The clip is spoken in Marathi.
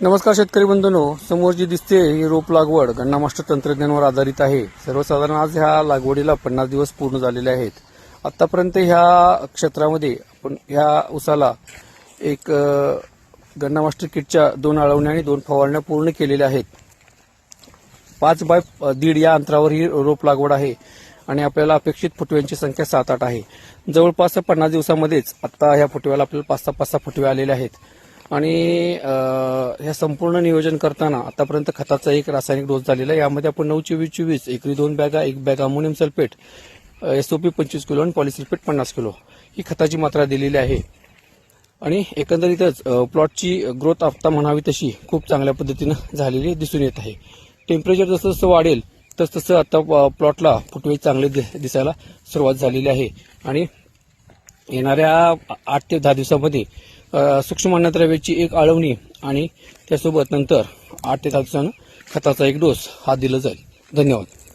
नमस्कार शेतकरी बंधूंनो, समोर जी दिसते ही रोप लागवड गन्ना मास्टर तंत्रज्ञानावर आधारित आहे। सर्वसाधारण आज ह्या लागवडीला 50 दिवस पूर्ण झालेले आहेत। आतापर्यंत ह्या क्षेत्रामध्ये आपण ह्या उसाला एक गन्ना मास्टर किटच्या 2 आळवण्या आणि 2 फवारण्या पूर्ण केलेल्या आहेत। 5 बाय 1.5 या अंतरावर ही रोप लागवड आहे आणि आपल्याला अपेक्षित फुटव्यांची संख्या 7-8 आहे। जवळपास 50 दिवसामध्येच आता ह्या फुटव्याला आपल्याला 5-6 फुटवे आलेले आहेत। आणि हे संपूर्ण नियोजन करताना आतापर्यंत खताचा एक रासायनिक डोस झालेला आहे। यामध्ये आपण 9-24-24 एकरी 2 बॅगा, 1 bag ammonium sulphate, SOP 25 kilo आणि पॉलिसल्फेट 50 किलो ही खताची मात्रा दिलेली आहे। आणि एकंदरीतच प्लॉटची ग्रोथ आता म्हणावी तशी खूप चांगल्या पद्धतीने झालेली दिसून येत आहे। टेम्परेचर जसं जसं वाढेल तसं आता प्लॉटला फुटवे चांगले दिसायला सुरुवात झालेली आहे। आणि येणाऱ्या 8 ते 10 दिवसांमध्ये सूक्ष्म अन्नद्रव्याची एक आळवणी आणि त्यासोबत नंतर 8 ते 10 दिवसांनी खताचा एक डोस हा दिला जाईल। धन्यवाद।